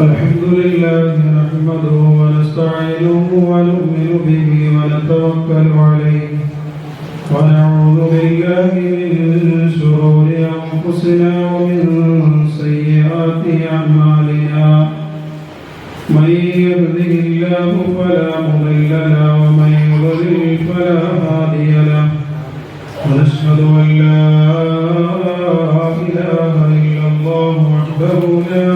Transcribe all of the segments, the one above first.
الحمد لله نحمده ونستعينه ونؤمن به ونتوكل عليه ونعوذ بالله من شرور أنفسنا ومن سيئات أعمالنا من يهده الله فلا مضل له ومن يضلل فلا هادي له ونشهد أن لا إله إلا الله وحده لا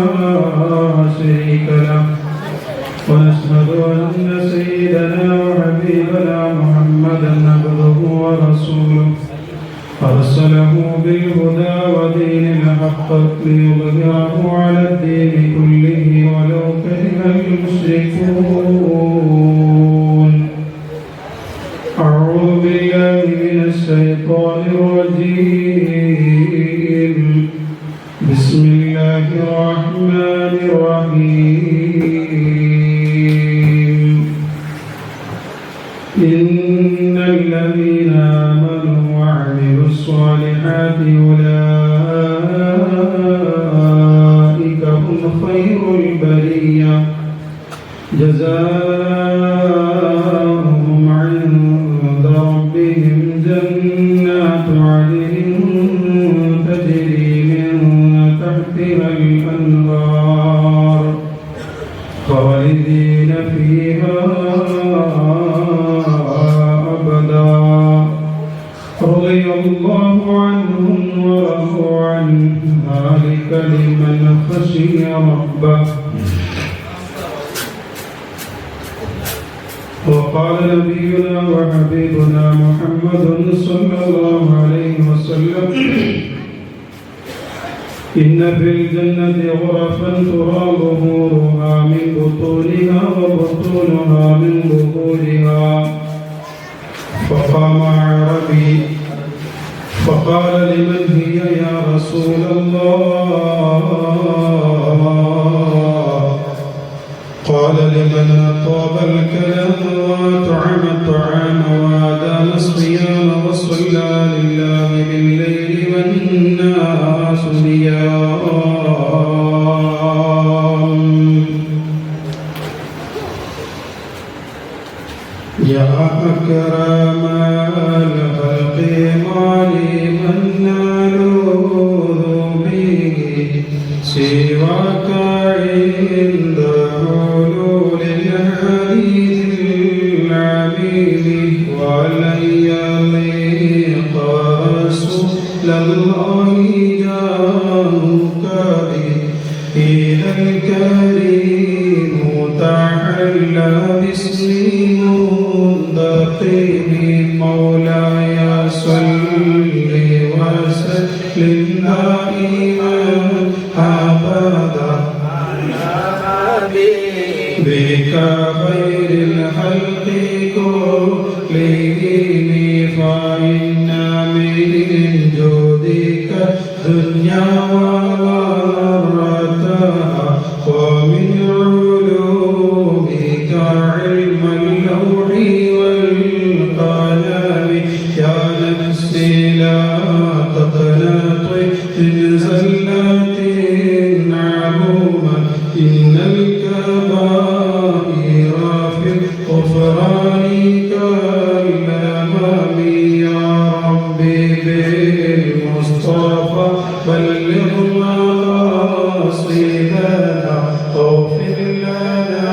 شريك له ونشهد أن سيدنا وحبيبنا محمدا عبده ورسوله أرسله بالهدى ودين الحق ليظهره على الدين كله ولو كره المشركون. أعوذ بالله من الشيطان الرجيم. بسم الله الرحمن الرحيم. إن الذين آمنوا وعملوا الصالحات أولئك هم خير البرية جزاؤهم عند ربهم جنات عدن تجري من تحتها الأنهار خالدين فيها أبدا رضي الله عنهم ورضوا عنه ذلك لمن خشي ربه. وقال نبينا وحبيبنا محمد صلى الله عليه وسلم إن في الجنة غرفا ترى ظهورها من بطونها وبطونها من ظهورها. فقام أعرابي فقال لمن هي يا رسول الله؟ قال لمن أطاب الكلام وأطعم الطعام وأدام الصيام وصلى لله بالليل والناس نيام. يا أكرم الخلق ما لمن نلوذ به سواك عند حلول الحديث العميم ولن يليق رسول الله جاهك إذا الكريم تحلى باسم منتقم مولاي صل وسلم دائما أبدا بك خير الخلق كلهم فإن من جودك الدنيا وضرتها ومن علومك علم اللوح والقلم. يا نفسي لا تقنطي من زلة عموما إن الكبائر في الغفران كالأمام. يا ربي بالمصطفى بلغ مقاصدنا واغفر لنا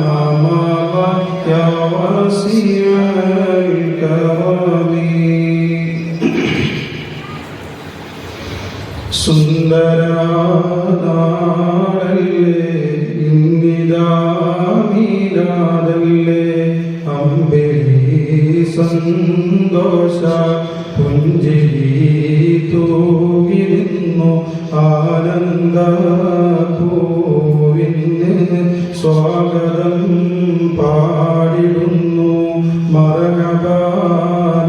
ما مضى يا واسع الكرم. സുന്ദരനാടല്ലേ ഇന്നിതാമിനാടല്ലേ അമ്പരി സന്തോഷ പുഞ്ചിരി തൂകിരുന്നു ആനന്ദ പൂവിന് സ്വാഗതം പാടിടുന്നു. മർഹബാ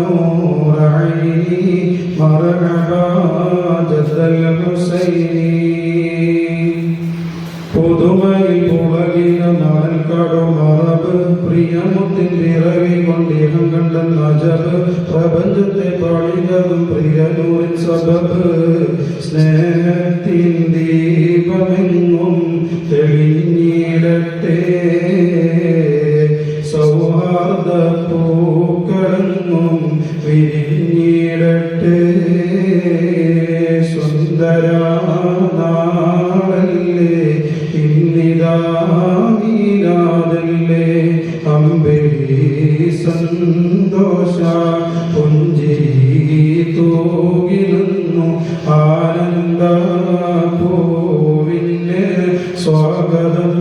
നൂറൈനി മർഹബാ ജദൽ ഹുസൈനി. പുതുമയിൽ പുളകിന നാൽക്കടോ മറബ് പ്രിയമുത്തിൻ പിറവി കൊണ്ടേഹം കണ്ട നജബ് പ്രപഞ്ചത്തെ പാടിയതും പ്രിയനൂരിൻ സബബ് സ്നേഹത്തിൻ ദീപമെങ്ങും തെളി നാളല്ലേ ഇന്നിതാ മീലാദല്ലേ അമ്പലി സന്തോഷ പുഞ്ചിരി തൂകി നിന്നു ആനന്ദ പൂവിന് സ്വാഗതം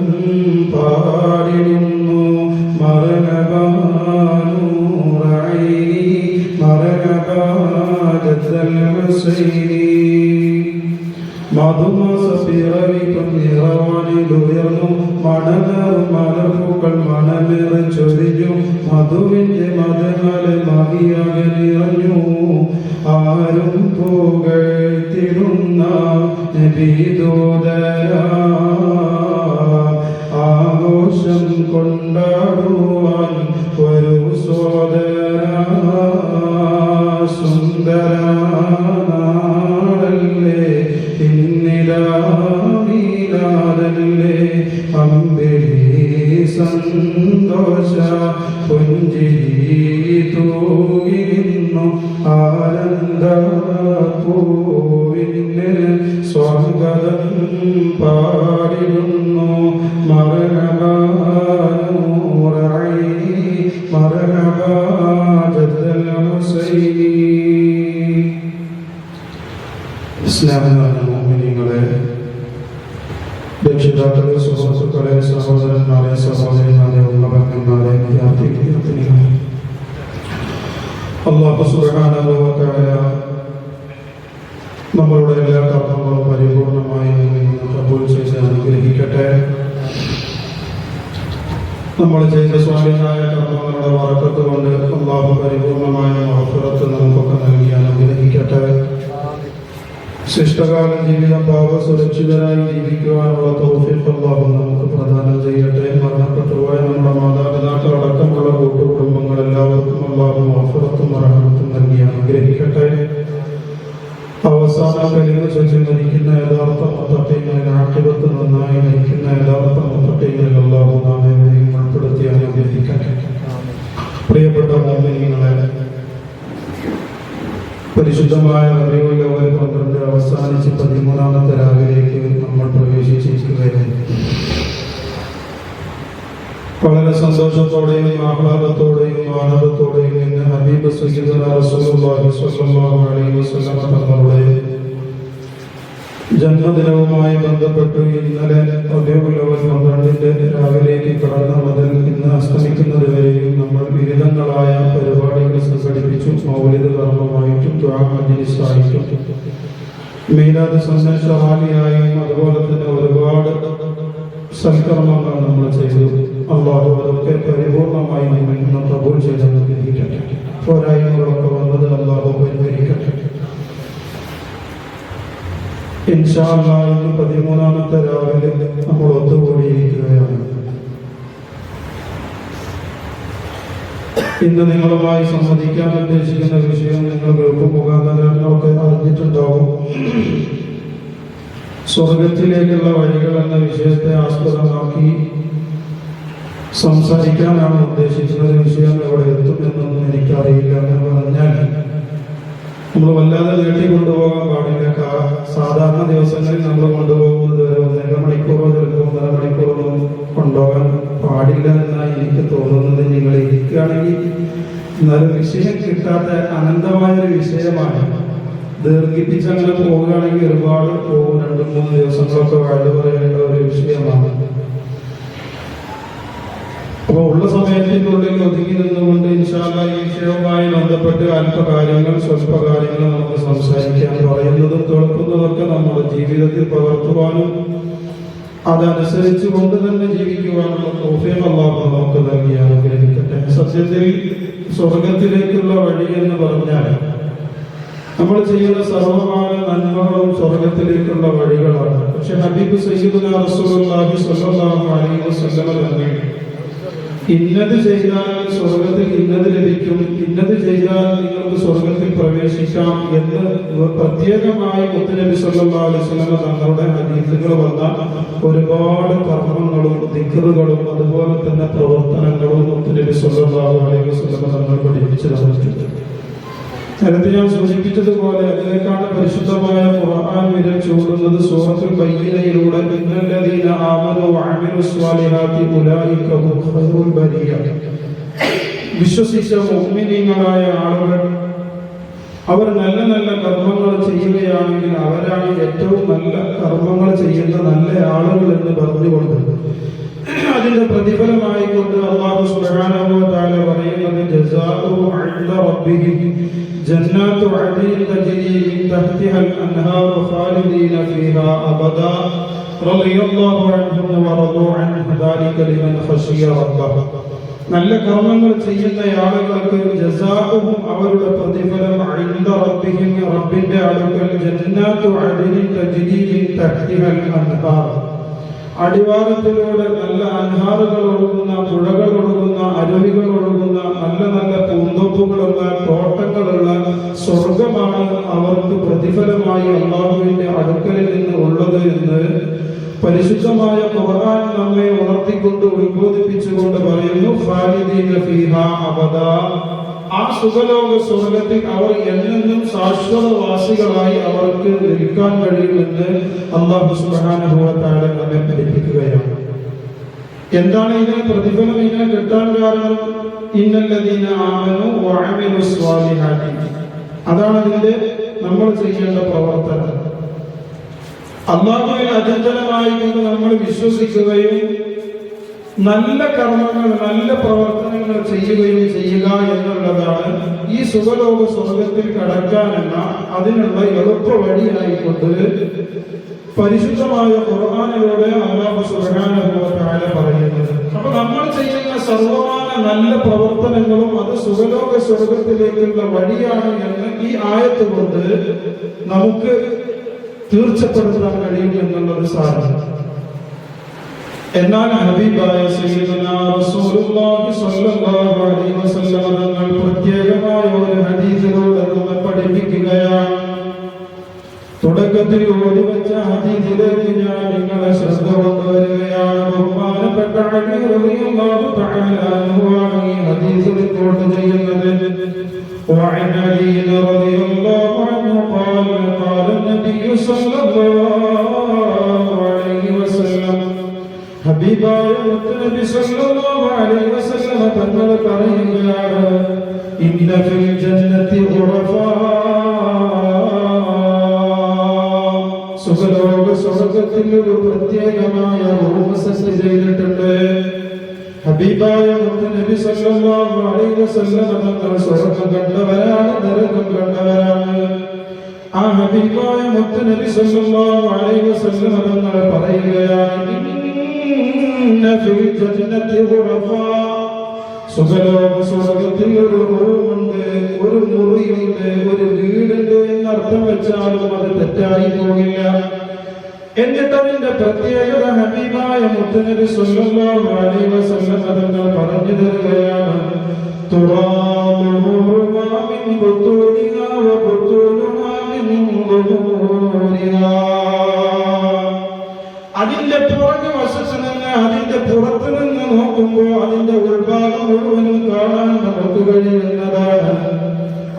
പാടിടുന്നു മറനബാ നൂറൈനി മറനബാ ജദ്ദൽ ഹുസൈനി മധുമാസ പിറവിക്കും നിറവാനിലുയർന്നു മണനറും മലർപ്പൂക്കൾ മണമേറെ ചൊരിഞ്ഞു മധുവിന്റെ മതങ്ങളെ മതിയാകെ നിറഞ്ഞു ആരും പുകഴ്ത്തിടുന്ന നബിദൂതരാ ആഘോഷം കൊണ്ടാടുവാൻ ഒരു സോദരാ സുന്ദരനാളല്ലേ ഇന്നിതാ മീലാദല്ലേ അമ്പലി സന്തോഷ പുഞ്ചിരി തൂകി നിന്നു ആനന്ദ പൂവിന് സ്വാഗതം പാടിടുന്നു മർഹബാ നൂറൈനി മർഹബാ ജദ്ദൽ ഹുസൈനി. ഇസ്ലാമിക മുഅ്മിനീങ്ങളെ, രക്ഷിതാക്കളെ, സുഹൃത്തുക്കളെ, സഹോദരന്മാരെ, സഹോദരിമാരെ, ഉമ്മബന്ധന്മാരെ, വിദ്യാർത്ഥികളെ, അല്ലാഹു സുബ്ഹാനഹു വ തആല നമ്മളുടെ എല്ലാ കർമ്മങ്ങളും പരിപൂർണമായി കബൂൽ ചെയ്ത് അനുഗ്രഹിക്കട്ടെ. നമ്മൾ ചെയ്ത സ്വാലിഹായ കർമ്മങ്ങളുടെ ബറക്കത്ത് കൊണ്ട് അല്ലാഹു പരിപൂർണമായ മഗ്ഫിറത്ത് നമുക്കൊക്കെ നൽകി അനുഗ്രഹിക്കട്ടെ. ശിഷ്ടകാല ജീവിതം പാപസുരക്ഷിതരായി ജീവിക്കുവാനുള്ള തൗഫീഖ് അല്ലാഹു നമുക്ക് പ്രദാനം ചെയ്യട്ടെ. മരണപ്പെട്ടുപോയ നമ്മുടെ മാതാപിതാക്കൾ അടക്കമുള്ള കൂട്ടുകുടുംബങ്ങൾ എല്ലാവർക്കും അല്ലാഹു മഗ്ഫിറത്തും റഹ്മത്തും നൽകി അനുഗ്രഹിക്കട്ടെ. അവസാന കലിമ ചൊല്ലി മരിക്കുന്ന യഥാർത്ഥ മുത്തഖീങ്ങളിൽ ആഖിബത്ത് നന്നായി മരിക്കുന്ന യഥാർത്ഥ മുത്തഖീങ്ങളിൽ അല്ലാഹു നമ്മെ ഉൾപ്പെടുത്തി അനുഗ്രഹിക്കട്ടെ. പ്രിയപ്പെട്ട മുഅ്മിനീങ്ങളെ, പരിശുദ്ധമായ റബീഉൽ അവ്വൽ 12 അവസാനിച്ച് 13ാമത്തെ രാവിലേക്ക് നമ്മൾ പ്രവേശിച്ചിരിക്കുകയാണ്. വളരെ സന്തോഷത്തോടെയും ആഹ്ലാദത്തോടെയും ആനന്ദത്തോടെയും ഇന്ന് ഹബീബ് സയ്യിദുനാ റസൂലുള്ളാഹി സ്വല്ലല്ലാഹു അലൈഹി വസല്ലം തങ്ങളുടെ ജന്മദിനവുമായി ബന്ധപ്പെട്ട് ഇന്നലെ റബീഉൽ അവ്വൽ 12 രാവിലേക്ക് കടന്ന മുതൽ ഇന്ന് അസ്തമിക്കുന്നത് വരെയും നമ്മൾ വിവിധങ്ങളായ പരിപാടികൾ സംഘടിപ്പിച്ചു. മൗലിദ് കർമ്മമായിട്ടും ദുആ മജ്‌ലിസായിട്ടും മീലാദ് സന്ദേശ റാലിയായും അതുപോലെ തന്നെ ഒരുപാട് സൽക്കർമ്മങ്ങൾ നമ്മൾ ചെയ്തു. അല്ലാഹു അതൊക്കെ പരിപൂർണമായി നമ്മൾ കബൂൽ ചെയ്ത് അനുഗ്രഹിക്കട്ടെ. പോരായ്മകളൊക്കെ വന്നത് അല്ലാഹു പരിഹരിക്കട്ടെ. ഇൻഷാ അല്ലാഹ് ഇന്ന് 13ാമത്തെ രാവിലെ നമ്മൾ ഒത്തുകൂടിയിരിക്കുകയാണ്. ഇന്ന് നിങ്ങളുമായി സംവദിക്കാൻ ഉദ്ദേശിക്കുന്ന വിഷയം നിങ്ങൾ ഗ്രൂപ്പ് മുഖാന്തരങ്ങളൊക്കെ അറിഞ്ഞിട്ടുണ്ടാവും. സ്വർഗത്തിലേക്കുള്ള വഴികൾ എന്ന വിഷയത്തെ ആസ്പദമാക്കി സംസാരിക്കാനാണ് ഉദ്ദേശിക്കുന്നത്. വിഷയം എവിടെ എത്തുമെന്നൊന്നും എനിക്കറിയില്ല. എന്ന് പറഞ്ഞാൽ നമ്മൾ വല്ലാതെ നീട്ടിക്കൊണ്ടുപോകാൻ പാടില്ല. സാധാരണ ദിവസങ്ങളിൽ നമ്മൾ കൊണ്ടുപോകുന്നത് വരെ 1.5 മണിക്കൂറോ ചിലപ്പോൾ 1.5 മണിക്കൂറൊന്നും കൊണ്ടുപോകാൻ പാടില്ല എന്നാണ് എനിക്ക് തോന്നുന്നത്. നിങ്ങൾ ഇരിക്കുകയാണെങ്കിൽ എന്നാലും വിഷയം കിട്ടാത്ത അനന്തമായൊരു വിഷയമാണ്. ദീർഘിപ്പിച്ചങ്ങനെ പോവുകയാണെങ്കിൽ ഒരുപാട് പോകും. 2-3 ദിവസങ്ങളൊക്കെ വാഴ്ന്നു പറയേണ്ട ഒരു വിഷയമാണ്. അപ്പോൾ ഉള്ള സമയത്തിനുള്ളിൽ ഒതുങ്ങി നിന്നുകൊണ്ട് ഇൻഷാ അല്ലാഹ് ഈ വിഷയവുമായി ബന്ധപ്പെട്ട് അല്പകാര്യങ്ങൾ സ്വല്പകാര്യങ്ങൾ നമുക്ക് സംസാരിക്കാൻ. പറയുന്നതും കേൾക്കുന്നതൊക്കെ നമ്മുടെ ജീവിതത്തിൽ പകർത്തുവാനും അതനുസരിച്ച് കൊണ്ട് തന്നെ ജീവിക്കുവാനുള്ള തൗഫീഖ് അല്ലാഹു നമുക്ക് നൽകി അനുഗ്രഹിക്കട്ടെ. സത്യത്തിൽ സ്വർഗത്തിലേക്കുള്ള വഴി എന്ന് പറഞ്ഞാൽ നമ്മൾ ചെയ്യുന്ന സർവ്വകാല നന്മകളും സ്വർഗത്തിലേക്കുള്ള വഴികളാണ്. പക്ഷെ ഹബീബ് സയ്യിദുനാ റസൂലുള്ളാഹി സ്വല്ലല്ലാഹു അലൈഹി വസല്ലം തങ്ങൾ ഇന്നത് ചെയ്താൽ സ്വർഗത്തിൽ ഇന്നത് ലഭിക്കും, ഇന്നത് ചെയ്താൽ നിങ്ങൾക്ക് സ്വർഗത്തിൽ പ്രവേശിക്കാം എന്ന് പ്രത്യേകമായി മുത്തുനബി സല്ലല്ലാഹു അലൈഹി വസല്ലം തങ്ങളുടെ ഹദീസുകൾ വന്ന ഒരുപാട് കർമ്മങ്ങളും ദിക്റുകളും അതുപോലെ തന്നെ പ്രവർത്തനങ്ങളും മുത്തുനബി സല്ലല്ലാഹു അലൈഹി വസല്ലം തങ്ങൾ പഠിപ്പിച്ചു തന്നിട്ടുണ്ട്. നേരത്തെ ഞാൻ സൂചിപ്പിച്ചതുപോലെ അതിനേക്കാണ് പരിശുദ്ധമായ ഖുർആൻ വിരൽ ചൂടുന്നത് സൂറത്തുൽ ബയ്യിനയിലൂടെ ഇന്നല്ലദീന ആമനു വഅമിലുസ് സ്വാലിഹാത്തി ഉലൈക ഹും ഖൈറുൽ ബരിയ. വിശ്വസിച്ച മുഅ്മിനീങ്ങളായ ആളുകൾ അവർ നല്ല നല്ല കർമ്മങ്ങൾ ചെയ്യുകയാണെങ്കിൽ അവരാണ് ഏറ്റവും നല്ല കർമ്മങ്ങൾ ചെയ്യുന്ന നല്ല ആളുകൾ എന്ന് പറഞ്ഞുകൊണ്ട് അതിന്റെ പ്രതിഫലമായി കൊണ്ട് അല്ലാഹു സുബ്ഹാനഹു വ തആല പറയുന്നത് ജസാഉ ഇൻദ റബ്ബിഹി ജന്നാത്തു അദീൻ തജ്രി മിൻ തഹ്തിഹാൽ അൻഹാറു ഖാലിദീന ഫീഹാ അബദാ റളിയല്ലാഹു അൻഹും വറദു അൻഹു ദാലിക ലിമൻ ഖശിയ റബ്ബഹു. നല്ല കർമ്മങ്ങൾ ചെയ്യുന്ന ആളുകൾക്ക് ജസാഉഹും അവരുടെ പ്രതിഫലം ഇൻദ റബ്ബിഹിം റബ്ബിന്റെ അടുക്കൽ ജന്നാത്തു അദീൻ തജ്രി മിൻ തഹ്തിഹാൽ അൻഹാർ അടിവാരത്തിലൂടെ നല്ല അൻഹാറുകൾ ഒഴുകുന്ന പുഴകൾ ഒഴുകുന്ന അരുവികൾ ഒഴുകുന്ന നല്ല നല്ല പൂന്തോപ്പുകളുള്ള തോട്ടങ്ങളുള്ള സ്വർഗമാണ് അവർക്ക് പ്രതിഫലമായി അല്ലാഹുവിന്റെ അടുക്കലിൽ നിന്ന് ഉള്ളത് എന്ന് പരിശുദ്ധമായ ഖുർആൻ നമ്മെ ഉണർത്തിക്കൊണ്ട് ഉത്ബോധിപ്പിച്ചുകൊണ്ട് പറയുന്നു ഖാലിദീന ഫീഹാ അബദാ. ആ സുഖലോക സ്വർഗത്തിൽ അവർ എന്നെന്നും ശാശ്വതവാസികളായി അവർക്ക് നിൽക്കാൻ കഴിയുമെന്ന് അല്ലാഹു സുബ്ഹാനഹു വ തആല നമ്മെ പഠിപ്പിക്കുകയാണ്. എന്താണ് ഇതിന് പ്രതിഫലം ഇങ്ങനെ കിട്ടാൻ കാരണം? ഇന്നല്ലദീന ആമനു വഅമിലുസ് സ്വാലിഹാത്തി. അതാണ് അതിന്റെ നമ്മൾ ചെയ്യേണ്ട പ്രവർത്തനം. അല്ലാഹുവിൽ അചഞ്ചലമായി കൊണ്ട് നമ്മൾ വിശ്വസിക്കുകയും നല്ല കർമ്മങ്ങൾ നല്ല പ്രവർത്തനങ്ങൾ ചെയ്യുകയും ചെയ്യുക എന്നുള്ളതാണ് ഈ സുഖലോക സ്വർഗത്തിൽ കടക്കാനെന്ന അതിനുള്ള എളുപ്പ വഴിയായിക്കൊണ്ട് പരിശുദ്ധമായ ഖുർആനിലൂടെ അല്ലാഹു സുബ്ഹാനഹു വ തആല പറയുന്നത്. അപ്പൊ നമ്മൾ ചെയ്യുന്ന സർവ്വമാന നല്ല പ്രവർത്തനങ്ങളും അത് സുഖലോക സ്വർഗത്തിലേക്കുള്ള വഴിയാണ് എന്ന് ഈ ആയത്ത് കൊണ്ട് നമുക്ക് തീർച്ചപ്പെടുത്താൻ കഴിയും എന്നുള്ളത് സാരം. എന്നാൽ ഹബീബായ സയ്യിദുനാ റസൂലുള്ളാഹി സ്വല്ലല്ലാഹു അലൈഹി വസല്ലം തങ്ങൾ പ്രത്യേകമായ ഒരു ഹദീസിലൂടെ നമ്മെ പഠിപ്പിക്കുകയാണ്. തുടക്കത്തിൽ ഓതി വെച്ച ഹദീസിലേക്ക് ഞാൻ നിങ്ങളെ ശ്രദ്ധ കൊണ്ടുവരികയാണ്. ബഹുമാനപ്പെട്ട അലി റളിയല്ലാഹു തആല അൻഹു ആണ് ഈ ഹദീസ് റിപ്പോർട്ട് ചെയ്യുന്നത്. وعن علي رضي الله عنه قال قال النبي صلى الله عليه وسلم ഹബീബായ മുത്തുനബി സല്ലല്ലാഹു അലൈഹി വസല്ലം തങ്ങൾ പറയുകയാണ് ഇന്ന ഫിൽ ജന്നതി ഖുറഫാ. സുഖലോക സ്വർഗ്ഗത്തിൽ ഒരു പ്രത്യേകമായ റൂം സെറ്റ് ചെയ്തിട്ടുണ്ട്. ഹബീബായ മുത്തുനബി സല്ലല്ലാഹു അലൈഹി വസല്ലം തങ്ങൾ സ്വർഗ്ഗം കണ്ടവരാണ്, നരകം കണ്ടവരാണ്. ആ ഹബീബായ മുത്തുനബി സല്ലല്ലാഹു അലൈഹി വസല്ലം തങ്ങൾ പറയുകയാണ് സുഖലോക സ്വർഗ്ഗത്തിൽ ഒരു റൂമുണ്ട്, ഒരു മുറിയുണ്ട്, ഒരു വീടുണ്ട് എന്നർത്ഥം വെച്ചാലും അത് തെറ്റായി പോകില്ല. എന്നിട്ട് അതിന്റെ പ്രത്യേകത ഹബീബായ മുത്തുനബി സല്ലല്ലാഹു അലൈഹി വസല്ലം തങ്ങൾ പറഞ്ഞു തരികയാണ്. തുറാമുഹുമാ മിൻ ബുതൂനിഹാ വ ബുതൂനുഹാ മിൻ ദുഹൂരിഹാ. അതിന്റെ പുറകു വശത്ത് നിന്ന് അതിന്റെ പുറത്ത് നിന്ന് നോക്കുമ്പോൾ അതിന്റെ ഉൾഭാഗം മുഴുവനും കാണാൻ നമുക്ക് കഴിയുന്നതാണ്.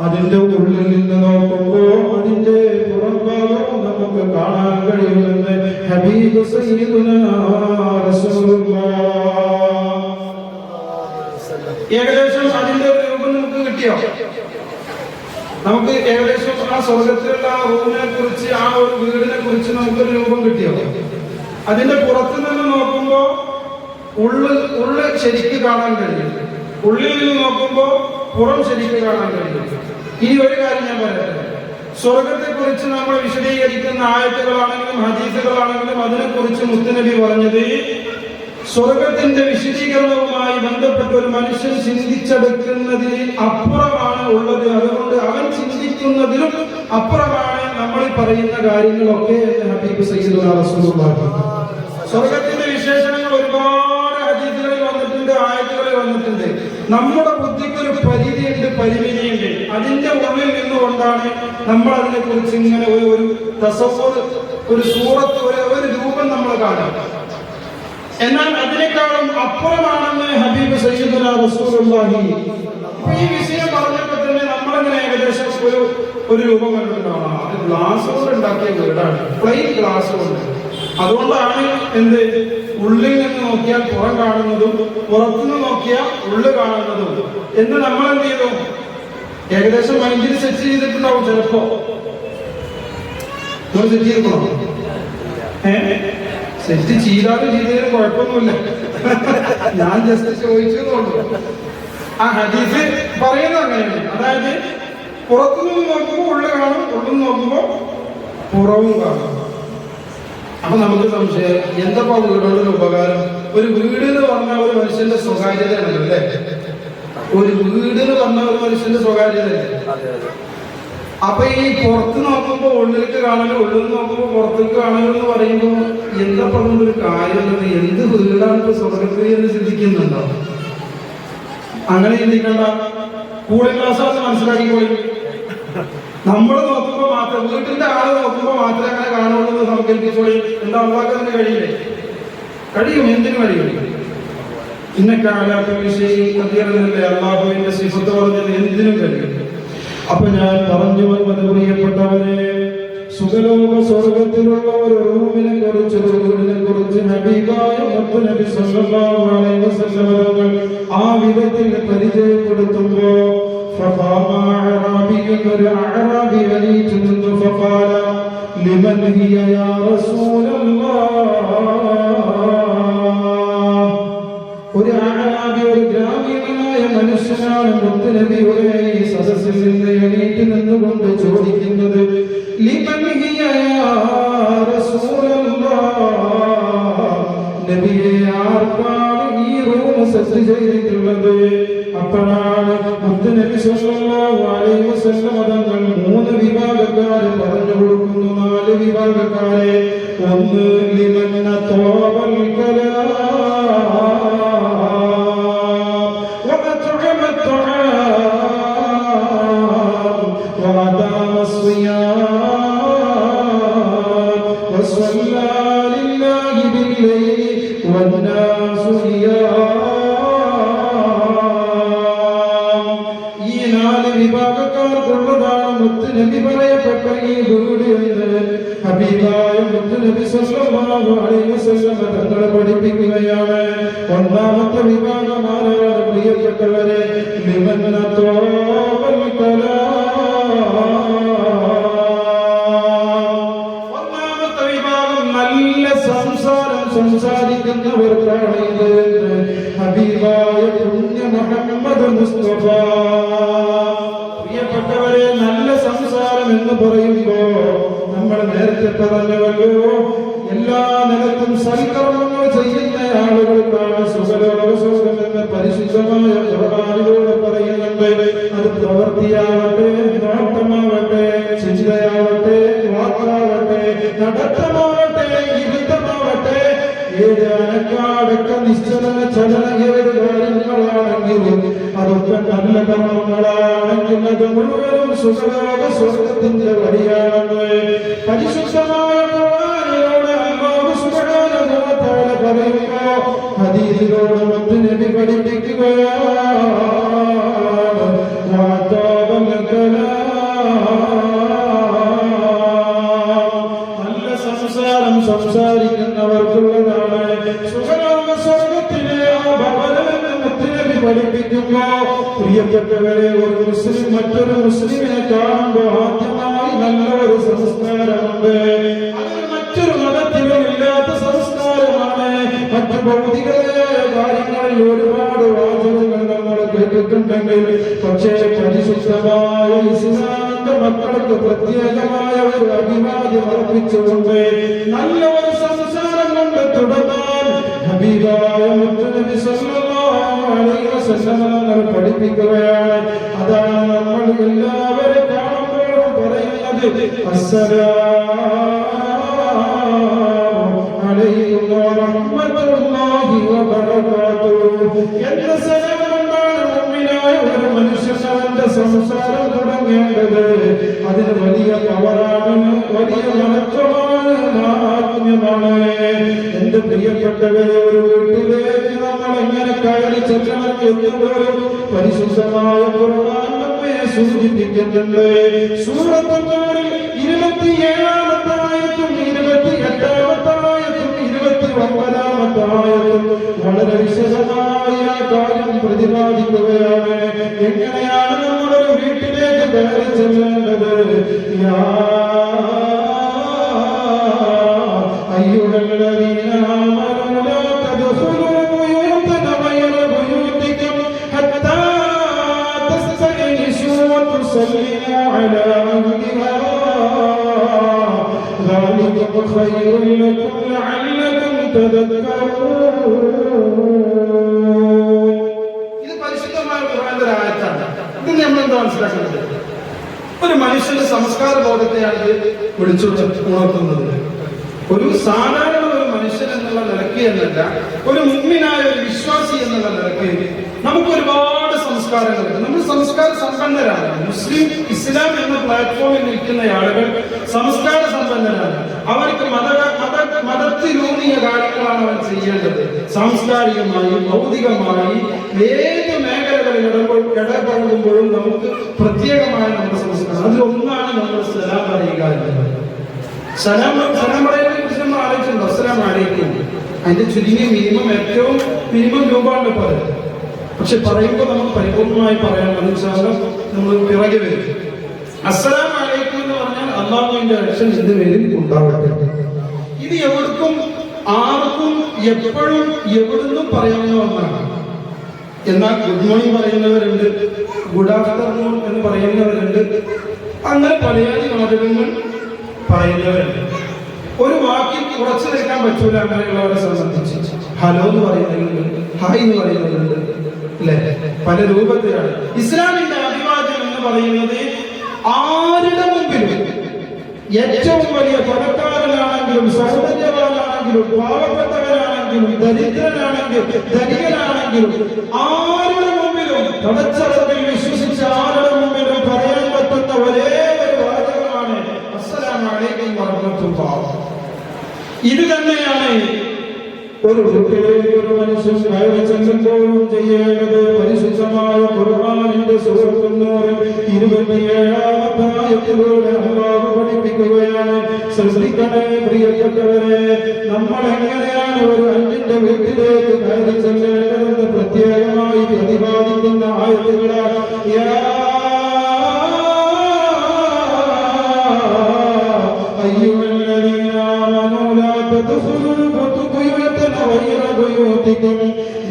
അതിന്റെ ഉള്ളിൽ നിന്ന് നോക്കുമ്പോൾ അതിന്റെ പുറംഭാഗവും നമുക്ക് കാണാൻ കഴിയുമെന്ന് ഹബീബ് സയ്യിദുനാ റസൂലുള്ളാഹ്. ഏകദേശം അതിന്റെ രൂപം നമുക്ക് കിട്ടിയോ? നമുക്ക് ഏകദേശം ആ സ്വർഗത്തിലുള്ള ആ റൂമിനെ കുറിച്ച് ആ ഒരു വീടിനെ കുറിച്ച് നമുക്കൊരു രൂപം കിട്ടിയോ? അതിന്റെ പുറത്തു നിന്ന് നോക്കുമ്പോ ഉള്ള് ശരിക്ക് കാണാൻ കഴിയും, ഉള്ളിൽ നിന്ന് നോക്കുമ്പോ പുറം ശരിക്ക് കാണാൻ കഴിയും. ഇനി ഒരു കാര്യം ഞാൻ പറയട്ടെ. സ്വർഗത്തെ കുറിച്ച് നമ്മൾ വിശദീകരിക്കുന്ന ആയത്തുകളാണെങ്കിലും ഹദീസുകളാണെങ്കിലും അതിനെ കുറിച്ച് മുത്തുനബി പറഞ്ഞത് സ്വർഗത്തിന്റെ വിശദീകരണവുമായി ബന്ധപ്പെട്ട് ഒരു മനുഷ്യൻ ചിന്തിച്ചെടുക്കുന്നതിന് അപ്പുറമാണ് ഉള്ളത്. അതുകൊണ്ട് അവൻ ചിന്തിക്കുന്നതിലും അപ്പുറമാണ് നമ്മൾ പറയുന്ന കാര്യങ്ങളൊക്കെ എന്ന് ഹബീബ് സയ്യിദുനാ റസൂലുള്ളാഹി. സ്വർഗത്തിന്റെ വിശേഷണങ്ങൾ ഒരുപാട് ഹദീസുകളിൽ വന്നിട്ടുണ്ട്, ആയത്തുകളിൽ വന്നിട്ടുണ്ട്. നമ്മുടെ ബുദ്ധിക്ക് ഒരു പരിധിയുണ്ട്, പരിമിതിയുണ്ട്. അതിന്റെ ഉള്ളിൽ നിന്നുകൊണ്ടാണ് നമ്മൾ അതിനെ കുറിച്ച് ഇങ്ങനെ ഒരു തസവ്വുർ, ഒരു സൂറത്ത്, ഒരു രൂപം നമ്മൾ കാണാം. എന്നാൽ അതിനേക്കാളും അപ്പുറമാണെന്ന് ഹബീബ് സയ്യിദുനാ റസൂലുള്ളാഹി. ഈ വിഷയം പറഞ്ഞപ്പോൾ തന്നെ നമ്മളങ്ങനെ ഏകദേശം ഒരു ഒരു രൂപം കണ്ടിട്ടുണ്ടാവണം. അത് ഗ്ലാസ് കൊണ്ട് ഉണ്ടാക്കിയ വീടാണ്, പ്ലെയിൻ ഗ്ലാസ് കൊണ്ട്. അതുകൊണ്ടാണ് എന്ത്, ഉള്ളിൽ നിന്ന് നോക്കിയാൽ പുറം കാണുന്നതും പുറത്തുനിന്ന് നോക്കിയാൽ ഉള്ളു കാണുന്നതും എന്ന് നമ്മൾ എന്ത് ചെയ്തു, ഏകദേശം മൈൻഡിൽ സെറ്റ് ചെയ്തിട്ടുണ്ടാവും. ചിലപ്പോ സെറ്റ് ചെയ്തിട്ടുണ്ടോ? സെറ്റ് ചെയ്താലും ചെയ്തതിന് കുഴപ്പമൊന്നുമില്ല. ഞാൻ ജസ്റ്റ് ചോദിച്ചതുകൊണ്ട് ആ ഹദീസ് പറയുന്നത് അങ്ങനെയാണ്. അതായത് പുറത്തുനിന്ന് നോക്കുമ്പോൾ ഉള്ളു കാണും, ഉള്ളിൽ നോക്കുമ്പോൾ പുറവും കാണും. അപ്പൊ നമുക്ക് സംശയം, എന്താ വീടുകൊണ്ടൊരു ഉപകാരം? ഒരു വീട് എന്ന് പറഞ്ഞാൽ ഒരു മനുഷ്യന്റെ സ്വകാര്യതയാണല്ലോ അല്ലേ? ഒരു വീട് എന്ന് പറഞ്ഞാൽ ഒരു മനുഷ്യന്റെ സ്വകാര്യതയല്ലേ? അപ്പൊ ഈ പുറത്ത് നോക്കുമ്പോ ഉള്ളിലേക്ക് കാണലും ഉള്ളിൽ നോക്കുമ്പോ പുറത്തേക്ക് കാണലും എന്ന് പറയുമ്പോൾ എന്താ പറഞ്ഞൊരു കാര്യമുള്ളത്? എന്ത് വീടാണ് ഇപ്പൊ സ്വർഗത്തിൽ എന്ന് ചിന്തിക്കുന്നുണ്ടോ? അങ്ങനെ ചിന്തിക്കണ്ട. കൂളിംഗ് ഗ്ലാസ് മനസ്സിലാക്കിക്കോളി. നമ്മൾ നോക്കുമ്പോ മാത്രം, വീട്ടിന്റെ ആള് നോക്കുമ്പോ മാത്രമേ അങ്ങനെ കാണുള്ളൂ എന്ന് സങ്കല്പിച്ചോളി. എന്താ അള്ളാഹ്ക്ക് കഴിയില്ലേ? കഴിയും, എന്തിനു കഴിയും? ഇന്ന കാലത്ത് വിഷയം അധികമല്ലേ അള്ളാഹുവിന്റെ സിഫത്ത് പറഞ്ഞത് എന്തിനും കഴിയും. അപ്പൊ ഞാൻ പറഞ്ഞു വന്നത്, പ്രിയപ്പെട്ടവരെ, സുഖലോക സ്വർഗത്തിലുള്ള ഒരു റൂമിനെ കുറിച്ച്, ഒരു വീടിനെ കുറിച്ച് ഹബീബായ നബി സല്ലല്ലാഹു അലൈഹി വസല്ലം ആ വിധത്തിൽ പരിചയപ്പെടുത്തുമ്പോ ഒരു അഅറാബി എണീറ്റ് നിന്നു. ഫഖാല ലിമൻ ഹിയ യാ റസൂലല്ലാഹ്. ഒരു അഅറാബി, ഒരു ഗ്രാമീണനായ മനുഷ്യനാണ് മുത്തുനബിയുടെ ഈ സദസ്സിൽ നിന്ന് എണീറ്റ് നിന്നുകൊണ്ട് ചോദിക്കുന്നത്, ലിമൻ ഹിയ യാ റസൂലല്ലാഹ്, നബിയെ ആർക്കാണ് ഈ റൂം സെറ്റ് ചെയ്തിട്ടുള്ളത്? അപ്പോഴാണ് മുത്തുനബി സല്ലല്ലാഹു അലൈഹി വസല്ലം തങ്ങൾ 3 വിഭാഗക്കാരെ പറഞ്ഞു കൊടുക്കുന്നു, 4 വിഭാഗക്കാരെ. ഒന്ന്, ലിമൻ തവബൽ കലാം വഅത്അമ അത്അം വഅദാമ അസ്സിയാം വസല്ലാ ലില്ലാഹി ബില്ലൈലി വന്നാസു നിയാം. വിഭാഗക്കാർക്കുള്ളതാണ് മുത്തുനബി പറയപ്പെട്ട ഈ വീട് എന്ന് ഹബീബായ മുത്തുനബി സല്ലല്ലാഹു അലൈഹി വസല്ലം തങ്ങൾ പഠിപ്പിക്കുകയാണ്. ഒന്നാമത്തെ വിഭാഗമാണ്, പ്രിയപ്പെട്ടവരെ, ലിമൻ തവബൽ കലാം. ഒന്നാമത്തെ വിഭാഗം നല്ല സംസാരം സംസാരിക്കുന്നവർക്കാണ് ഇത്. ഹബീബായ പുണ്യ മുഹമ്മദ് മുസ്തഫ. പ്രിയപ്പെട്ടവരെ, നല്ല സംസാരം എന്ന് പറയുമ്പോ നമ്മൾ നേരത്തെ പറഞ്ഞവല്ലോ, എല്ലാ നിലത്തും സൽക്കർമ്മങ്ങൾ ചെയ്യുന്ന ആളുകൾക്കാണ് സുഖലോക സ്വർഗം എന്ന് പരിശുദ്ധമായ ഖുർആനിലൂടെ പറയുന്നുണ്ട്. അത് പ്രവൃത്തിയാവട്ടെ, നോട്ടമാവട്ടെ, ചിന്തയാവട്ടെ, വാക്കാവട്ടെ, നടത്തമാവട്ടെ, ഇരുത്തമാവട്ടെ, ഏത് അനക്കാടക്ക നിശ്ചലന ചലന ഏത് കാര്യങ്ങളാണെങ്കിലും അതൊക്കെ നല്ല കർമ്മങ്ങളാണെങ്കിൽ അത് മുഴുവനും സുഖലോക സ്വർഗത്തിന്റെ വഴിയാണ്. പരിശുദ്ധമായ ഖുർആനിലൂടെ അല്ലാഹു സുബ്ഹാനഹു വ തആല പറയുന്നു, ഹദീസിലൂടെ മുത്തുനബി പഠിപ്പിക്കുകയാണ്, വഅതാബൽ കലാം. നല്ല സംസാരം സംസാരിക്കുന്നവർക്കുള്ളതാണ് സുഖലോക സ്വർഗത്തിലെ ആ ഭവനമെന്ന് മുത്തുനബി പഠിപ്പിക്കുമ്പോ, പ്രിയപ്പെട്ടവരെ, ഒരു മുസ്ലിം മറ്റൊരു മുസ്ലിമിനെ കാണുമ്പോ ആദ്യമായി നല്ല ഒരു സംസ്കാരമുണ്ട്. അത് മറ്റൊരു മതത്തിലും ഇല്ലാത്ത സംസ്കാരമാണ്. മറ്റു ഭൗതികമായ കാര്യങ്ങളിൽ ഒരുപാട് വാചകങ്ങൾ നമ്മൾ കേട്ടിട്ടുണ്ടെങ്കിൽ, പക്ഷേ പരിശുദ്ധമായ ഇസ്ലാമിന്റെ മക്കൾക്ക് പ്രത്യേകമായ ഒരു അഭിവാദ്യം അർപ്പിച്ചുകൊണ്ട് നല്ല ഒരു സംസാരം കൊണ്ട് തുടങ്ങാൻ ഹബീബായ മുത്തുനബി സല്ലല്ലാഹു അലൈഹി വസല്ലം തങ്ങൾ പഠിപ്പിക്കുകയാണ്. അതാണ് നമ്മൾ എല്ലാവരും കാണുമ്പോഴും പറയുന്നത്, അസ്സലാമു അലൈക്കും വറഹ്മത്തുള്ളാഹി വബറകാതുഹു എന്ന സലാം കൊണ്ടാണ് മുഅ്മിനായ ഒരു മനുഷ്യൻ അവന്റെ സംസാരം തുടങ്ങേണ്ടത്. അതിന് വലിയ പവറാണ്, വലിയ മഹത്വമാണ്, മഹാത്മ്യമാണ്. എന്റെ പ്രിയപ്പെട്ടവരെ, ഒരു വീട്ടിലേക്ക് നമ്മൾ എങ്ങനെ കയറി ചെല്ലണം എന്നുപോലും പരിശുദ്ധമായ ഖുർആൻ നമ്മെ സൂചിപ്പിക്കുന്നുണ്ട്. സൂറത്തുൽ നൂറിൽ 27-ാമത്തെ ആയത്തും 28-ാമത്തെ ആയത്തും 29-ാമത്തെ ആയത്തും വളരെ വിശദമായ കാര്യം പ്രതിപാദിക്കുകയാണ്. എങ്ങനെയാണ് നമ്മളൊരു വീട്ടിലേക്ക് കയറി ചെല്ലേണ്ടത്? അയ്യുഹല്ലദീന ആമനൂ ലാ തദ്ഖുലൂ ബുയൂതൻ ഗൈറ ബുയൂതികും ഹത്താ തസ്തഅനിസൂ വതുസല്ലിമൂ അലാ അഹ്ലിഹാ ذلكم خير لكم لعلكم تذكرون. ഇത് പരിശുദ്ധമായ ഖുർആനിലെ ആയത്താണ്. ഇത് നമ്മൾ എന്താ മനസ്സിലാക്കുന്നത്? ഒരു മനുഷ്യന്റെ സംസ്കാര ബോധത്തെയാണ് ഇത് ഉണർത്തുന്നത്. ഒരു സാധാരണ ഒരു മനുഷ്യൻ എന്നുള്ള നിലയ്ക്ക് എന്നല്ല, ഒരു മുഅ്മിനായ ഒരു വിശ്വാസി എന്നുള്ള നിലയ്ക്ക് നമുക്ക് ഒരുപാട് സംസ്കാരങ്ങളുണ്ട്. നമ്മൾ സംസ്കാര സമ്പന്നരാണ്. മുസ്ലിം ഇസ്ലാം എന്ന പ്ലാറ്റ്ഫോമിൽ നിൽക്കുന്ന ആളുകൾ സംസ്കാര സമ്പന്നരാണ്. അവർക്ക് മതത്തിലൂന്നിയ കാര്യങ്ങളാണ് അവർ ചെയ്യേണ്ടത്. സാംസ്കാരികമായി, ഭൗതികമായി ഏത് മേഖലകളിൽ ഇടപെടുമ്പോഴും നമുക്ക് പ്രത്യേകമായ നമ്മുടെ സംസ്കാരം. അതിലൊന്നാണ് നമ്മൾ സലാം പറയുക എന്നത്. സലാം പറയുന്നതിനെ കുറിച്ച് നമ്മൾ ആലോചിച്ചിട്ടുണ്ടോ? അസ്സലാമു അലൈക്കും. അതിന്റെ ചുരുങ്ങിയ ഏറ്റവും മിനിമം രൂപമാണ് പറയുന്നത്. പക്ഷെ പറയുമ്പോൾ നമുക്ക് പരിപൂർണമായി പറയാൻ മനസ്സിലാകും. നമ്മൾ പിറകെ വരും. അസ്സലാമു അലൈക്കും എന്ന് പറഞ്ഞാൽ അല്ലാഹുവിന്റെ രക്ഷ ഇതിന്റെ പേരിൽ ഉണ്ടാവട്ടെ. ഇത് എവിടേക്കും ആർക്കും എപ്പോഴും എവിടുന്നും പറയാവുന്ന ഒന്നാണ്. എന്നാൽ ഗുഡ് മോർണിംഗ് പറയുന്നവരുണ്ട്, ഗുഡ് ആഫ്റ്റർനൂൺ എന്ന് പറയുന്നവരുണ്ട്, അങ്ങനെ പലയാതി വാചകങ്ങൾ പറയുന്നവരുണ്ട്. ഒരു വാക്കിൽ ഉറച്ചു നിൽക്കാൻ പറ്റൂല അങ്ങനെയുള്ളവരെ സംബന്ധിച്ച്. ഹലോ എന്ന് പറയുന്നവരുണ്ട്, ഹായ് എന്ന് പറയുന്നവരുണ്ട്, അല്ലെ? പല രൂപത്തിലാണ്. ഇസ്ലാമിന്റെ അഭിവാദ്യം എന്ന് പറയുന്നത് ആരുടെ മുമ്പിലും, ഏറ്റവും വലിയ പണക്കാരനാണെങ്കിലും സൗന്ദര്യവാനാണെങ്കിലും പാവപ്പെട്ടവരാണെങ്കിലും ദരിദ്രനാണെങ്കിലും ധനികനാണെങ്കിലും ആരുടെ മുമ്പിലും പടച്ചറപ്പിൽ വിശ്വസിച്ച ആരുടെ മുമ്പിലും പറയാൻ പറ്റുന്ന ഒരേ ഒരു വാചകമാണ് അസ്സലാമു അലൈക്കും വറഹ്മത്തുള്ളാഹി. ഇത് തന്നെയാണ് ഒരു വീട്ടിലേക്ക് ഒരു മനുഷ്യൻ കയറി ചെല്ലുമ്പോഴും ചെയ്യേണ്ടത്. പരിശുദ്ധമായ ഖുർആനിന്റെ സൂറത്തുൽ നൂർ 27-ാമത്തെ ആയത്തിലൂടെ അല്ലാഹു പഠിപ്പിക്കുകയാണ്. ശ്രദ്ധിക്കണേ പ്രിയപ്പെട്ടവരെ, നമ്മൾ എങ്ങനെയാണ് ഒരു അന്യന്റെ വീട്ടിലേക്ക് കയറി ചെല്ലേണ്ടതെന്ന് പ്രത്യേകമായി പ്രതിപാദിക്കുന്ന ആയത്തുകളാണ്.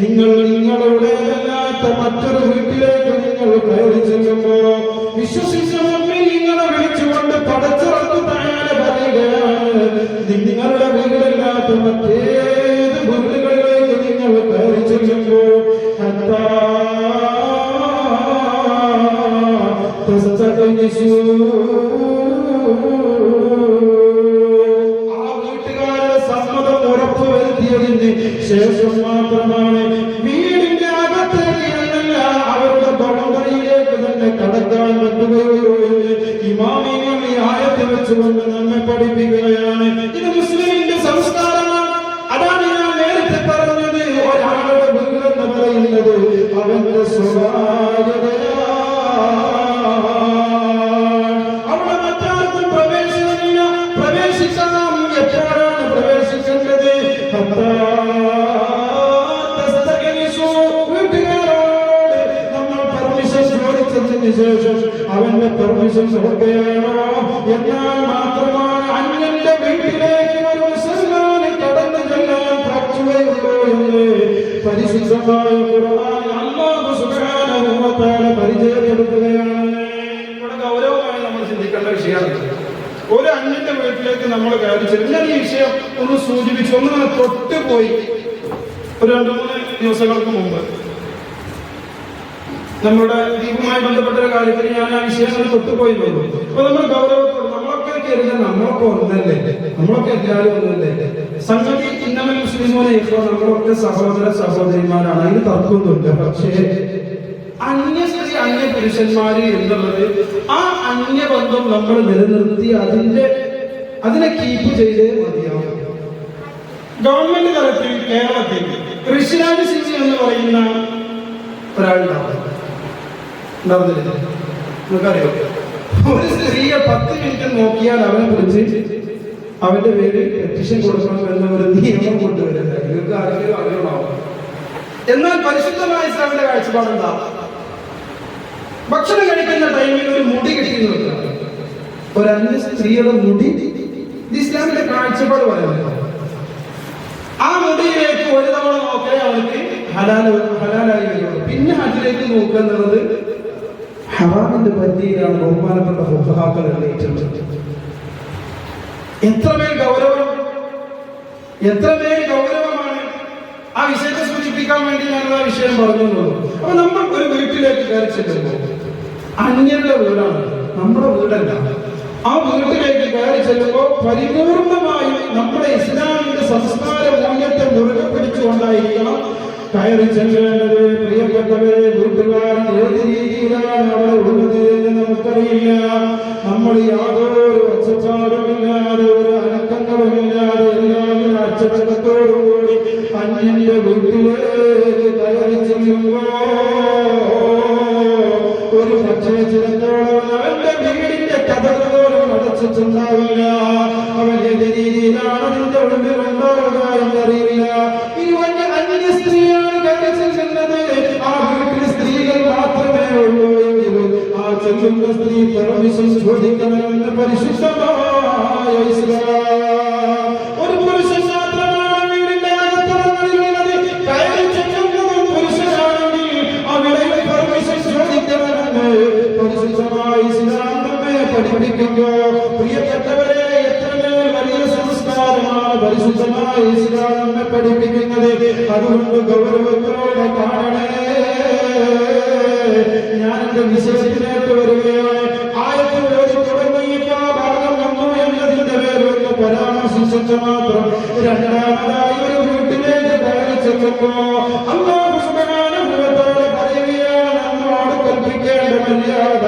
നിങ്ങൾ നിങ്ങളുടേതല്ലാത്ത മറ്റൊരു വീട്ടിലേക്ക് നിങ്ങൾ കയറി ചെല്ലുമ്പോ വിശ്വസിച്ച മുമ്പിൽ നിങ്ങളെ വിളിച്ചുകൊണ്ട് പടച്ചിറക്കു താഴെ പറയുകയാണ്. നിങ്ങളുടെ വീടല്ലാത്ത മറ്റേത് വീടുകളിലേക്ക് നിങ്ങൾ കയറി ചെല്ലുമ്പോ ശേഷം മാത്രമാണ് വീടിന്റെ അകത്തേക്ക് എന്നല്ല അവരുടെ ബൗണ്ടറിയിലേക്ക് തന്നെ കടക്കാൻ പറ്റുകയുള്ളൂ എന്ന് ഇമാമികൾ ഈ ആയത്ത് വെച്ചുകൊണ്ട് നമ്മെ പഠിപ്പിക്കുകയാണ്. ഇത് മുസ്ലിമിന്റെ സംസ്കാരമാണ്. അതാണ് ഞാൻ നേരത്തെ പറഞ്ഞത്. ഒരാളുടെ വീടെന്ന് പറയുന്നത് അവന്റെ സ്വകാര്യതയാണ്. അവിടെ മറ്റാർക്കും പ്രവേശനമില്ല. പ്രവേശിക്കണം. എപ്പോഴാണ് പ്രവേശിക്കേണ്ടത്? ശേഷം അവന്റെ പെർമിഷൻ കൊടുക്കുകയാണോ എന്നാൽ മാത്രമാണ് അന്യന്റെ വീട്ടിലേക്ക് ഒരു മുസൽമാന് കടന്നു ചെല്ലാൻ പറ്റുകയുള്ളൂ എന്ന് പരിശുദ്ധമായ ഖുർആൻ അല്ലാഹു സുബ്ഹാനഹു വ തആല പരിചയപ്പെടുത്തുകയാണ്. ഇവിടെ ഗൗരവമായി നമ്മൾ ചിന്തിക്കേണ്ട വിഷയമാണ്. ഒരു അന്യന്റെ വീട്ടിലേക്ക് നമ്മൾ കയറി ചെല്ലുന്ന ഈ വിഷയം ഒന്ന് സൂചിപ്പിച്ചു, ഒന്നിങ്ങനെ തൊട്ടുപോയി. ഒരു 2-3 ദിവസങ്ങൾക്ക് മുമ്പ് നമ്മുടെ ദീപുമായി ബന്ധപ്പെട്ട ഒരു കാര്യത്തിൽ ഞാൻ ആ വിഷയങ്ങൾ തൊട്ടുപോയിട്ടുള്ളൂ. അപ്പൊ നമ്മൾ ഗൗരവത്തോട് നമ്മളൊക്കെ കരുതാൻ നമ്മളൊക്കെ ഒന്നല്ലേ, നമ്മളൊക്കെ എല്ലാവരും ഒന്നല്ലേ. സംഗതി ഇന്നലെ മുസ്ലിമോനെ ഇപ്പോൾ നമ്മളൊക്കെ സഹോദര സഹോദരിമാരാണ്, അതിന് തർക്കമൊന്നുമില്ല. പക്ഷേ അന്യ സ്ത്രീ അന്യ പുരുഷന്മാര് എന്നുള്ളത് ആ അന്യബന്ധം നമ്മൾ നിലനിർത്തി അതിനെ കീപ്പ് ചെയ്തേ മതിയാവും. ഗവൺമെന്റ് തലത്തിൽ കേരളത്തിൽ ഋഷിരാജ് സിംഗ് എന്ന് പറയുന്ന ഒരാളുണ്ടാവും. നിങ്ങൾക്കറിയോ? ഒരു സ്ത്രീയെ 10 മിനിറ്റ് നോക്കിയാൽ അവനെ കുറിച്ച് അവന്റെ പേര് പെറ്റീഷൻ കൊടുക്കണം എന്ന ഒരു നിയമം കൊണ്ടുവരുന്നത് നിങ്ങൾക്ക് ആരെങ്കിലും അറിയണമാവും. എന്നാൽ പരിശുദ്ധമായ ഇസ്ലാമിന്റെ കാഴ്ചപ്പാടെന്താ? ഭക്ഷണം കഴിക്കുന്ന ടൈമിൽ ഒരു മുടി കെട്ടി നിർത്തുക. ഒരു അന്യ സ്ത്രീയുടെ മുടി ഇസ്ലാമിന്റെ കാഴ്ചപ്പാട് പറയുന്നത്. ആ മുടിയിലേക്ക് ഒരു തവണ നോക്കേ അവർക്ക് ഹലാലായി വരുള്ളൂ. പിന്നെ അതിലേക്ക് നോക്കുക എന്നുള്ളത് ഹറാമിന്റെ പരിധിയിലാണ് ബഹുമാനപ്പെട്ട ഫുഖഹാക്കൾ എഴുതിയിട്ടുണ്ട്. എത്രമേൽ ഗൗരവമാണ് ആ വിഷയത്തെ സൂചിപ്പിക്കാൻ വേണ്ടി ഞാനത് ആ വിഷയം പറഞ്ഞുള്ളൂ. അപ്പൊ നമ്മൾ ഒരു വീട്ടിലേക്ക് കയറി ചെല്ലുമ്പോൾ അന്യരുടെ വീടാണ്, നമ്മുടെ വീടല്ല. ആ വീട്ടിലേക്ക് കയറി ചെല്ലുമ്പോൾ പരിപൂർണമായും നമ്മുടെ ഇസ്ലാമിന്റെ സംസ്കാര മൂല്യത്തെ മുറുകെ പിടിച്ചുകൊണ്ടായിരിക്കണം കയറി ചെല്ലേണ്ടത്. പ്രിയപ്പെട്ടവരെ, വീട്ടുകാരൻ ഏത് രീതിയിലാണ് അവിടെ ഉള്ളത് എന്ന് നമുക്കറിയില്ല. നമ്മൾ യാതൊരു ഒച്ചപ്പാടുമില്ലാതെ ഒരു അനക്കങ്ങളുമില്ലാതെ എല്ലാവരും അച്ചടക്കത്തോടുകൂടി അന്യന്റെ വീട്ടിലേക്ക് കയറി ചെല്ലുമ്പോ ഒരു പക്ഷേ ചിലത്തോളം അവന്റെ വീടിന്റെ കഥകളോടും അടച്ചിട്ടുണ്ടാവില്ല. അവൻ ഏത് രീതിയിലാണ് അതിന്റെ ഉള്ളിലുണ്ടാവുക എന്നറിയില്ല. ഈ അന്യ സ്ത്രീയാണ് കയറി ചെല്ലുന്നത്. ആ വീട്ടിൽ സ്ത്രീകൾ മാത്രമേ ഉള്ളൂ എങ്കിലും ആ ചെല്ലുന്ന സ്ത്രീ പെർമിഷൻ ചോദിക്കണമെന്ന് പരിശുദ്ധമായ ഇസ്ലാം. ഒരു പുരുഷൻ മാത്രമാണ് വീടിന്റെ അകത്തളങ്ങളിലുള്ളത്. കയറി ചെല്ലുന്നതും പുരുഷനാണെങ്കിൽ അവിടെ പെർമിഷൻ ചോദിക്കണമെന്ന് പരിശുദ്ധമായ ഇസ്ലാം നമ്മെ പഠിപ്പിക്കുന്നു. പ്രിയപ്പെട്ടവരെ, എത്രമേൽ വലിയ സംസ്കാരമാണ് പരിശുദ്ധമായ ഇസ്ലാം നമ്മെ പഠിപ്പിക്കുന്നത്. അതുകൊണ്ട് ഗൗരവത്തോടെ കാണണേ. ഞാൻ എന്റെ വിശേഷത്തിലേക്ക് വരികയാണ്. ആയത്തിൽ തുടങ്ങിയിട്ട് ആ ഭാഗം വന്നു എന്നതിന്റെ പേരൊന്ന് പരാമർശിച്ചിട്ട് മാത്രം രണ്ടാമതായി ഒരു വീട്ടിലേക്ക് കയറി ചെല്ലുമ്പോ അല്ലാഹു സുബ്ഹാനഹു വ തആല പറയുകയാണ്, നമ്മോട് കൽപ്പിക്കേണ്ട മര്യാദ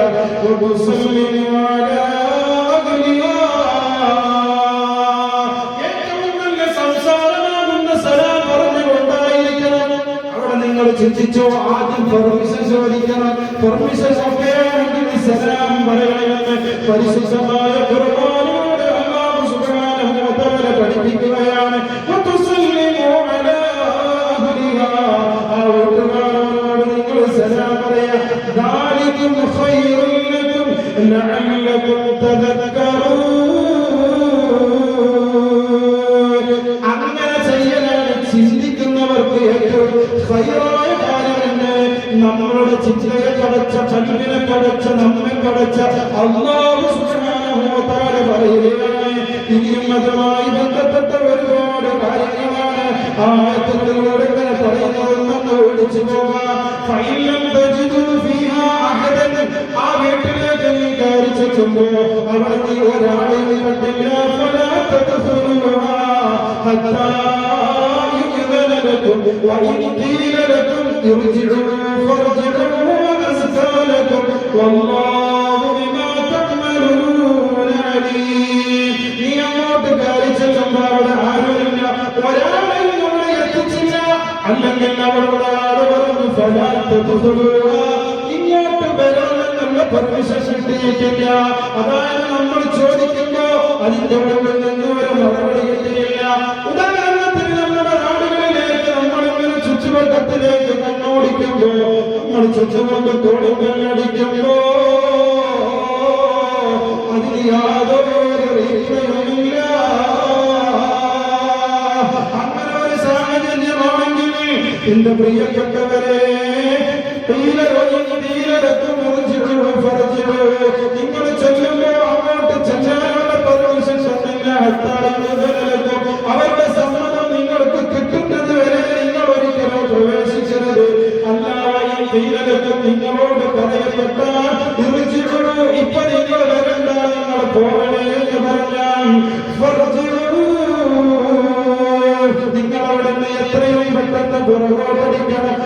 ഏറ്റവും നല്ല സംസാരമാകുന്ന സലാം പറഞ്ഞുകൊണ്ടായിരിക്കണം. അവിടെ നിങ്ങൾ ചിന്തിച്ചോ, ആദ്യം പെർമിഷൻ ചോദിക്കണം. പെർമിഷൻ ഒക്കെയാണെങ്കിൽ സലാം പറയണമെന്ന് പരിശുദ്ധമായ ഖുർആനിലൂടെ അല്ലാഹു സുബ്ഹാനഹു വ തആല പഠിപ്പിക്കുകയാണ്. ആ വീട്ടുകാരോട് നിങ്ങൾ സലാം പറയാ. ദാലികും ഖൈറുൽ ലക്കും ലഅല്ലകും തദക്കറൂൻ. അങ്ങനെ ചെയ്യലാണ് ചിന്തിക്കുന്നവർക്ക് ഏറ്റവും ഖൈറായ കാര്യമെന്ന് നമ്മളുടെ ചിന്തയെ കടച്ച, കൽവിനെ കടച്ച, നമ്മെ കടച്ച അല്ലാഹു സുബ്ഹാനഹു വ തആല പറയുകയാണ്. ഇനിയും അതുമായി ബന്ധപ്പെട്ട ഒരുപാട് കാര്യങ്ങളാണ് ആയത്തുകളിലൂടെ ഇങ്ങനെ പറയുന്നതെന്ന് ഓടിച്ചു പോകാം. ഫൈലം തജിദു ഫീഹാ അഹദൻ. ആ വീട്ടിലേക്ക് നീ കയറി ചെല്ലുമ്പോ അവിടെ നീ ഒരാളെയും കണ്ടില്ല. ഫലാ തദ്ഖുലുഹാ ഹത്താ യുഅ്ദന ലക്കും വഇൻ ഖീല ലക്കും ഇർജിഉ ഫർജിഉ വഅസ്കാ ലക്കും വല്ലാഹു ബിമാ തഅമലൂന അലീം. നീ അങ്ങോട്ട് കയറി ചെല്ലുമ്പോ അവിടെ ആരുമില്ല, ഒരാളെയും നമ്മളെ എത്തിച്ചില്ല. അല്ലെങ്കിൽ അവരുടെ ആള് പറഞ്ഞു ഫലാ തദ്ഖുലുഹാ, ഇങ്ങോട്ട് വരാമെന്നുള്ള പെർമിഷൻ കിട്ടിയിട്ടില്ല. അതായത് നമ്മൾ ചോദിക്കുമ്പോ അതിന്റെ ഉള്ളിൽ നിന്ന് ഒരു മറുപടി കിട്ടിയില്ല. ഉദാഹരണത്തിന് നമ്മുടെ നാടുകളിലേക്ക് നമ്മളിങ്ങനെ ചുറ്റുവട്ടത്തിലേക്ക് കണ്ണോടിക്കുമ്പോ, നമ്മൾ ചുറ്റുകൊണ്ട് തോടുകടിക്കുമ്പോ അതിന് യാതൊരു റീതിയുമില്ല. അങ്ങനെ ഒരു സാഹചര്യമാണെങ്കിൽ എന്റെ പ്രിയപ്പെട്ടവരെ, നിങ്ങൾ ചെല്ലുമ്പോ അങ്ങോട്ട് ചെല്ലാനുള്ള പെർമിഷൻ തന്നില്ല. അവരുടെ സമ്മതം നിങ്ങൾക്ക് കിട്ടുന്നത് വരെ നിങ്ങൾ ഒരിക്കലും പ്രവേശിച്ചത്. അല്ലാതെ നിങ്ങളോട് പറയപ്പെട്ട ഇപ്പൊ നിങ്ങൾ വരണ്ട, നിങ്ങൾ പോകണേ എന്ന് പറഞ്ഞാൽ നിങ്ങളവിടെ എത്രയും പെട്ടെന്ന് പുറകോട്ടടിക്കണം.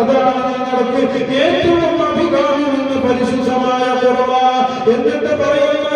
അതാണ് നിങ്ങൾക്ക് ഏറ്റവും അഭികാമ്യമെന്ന് പരിശുദ്ധമായ ഖുർആൻ. എന്നിട്ട് പറയുന്നു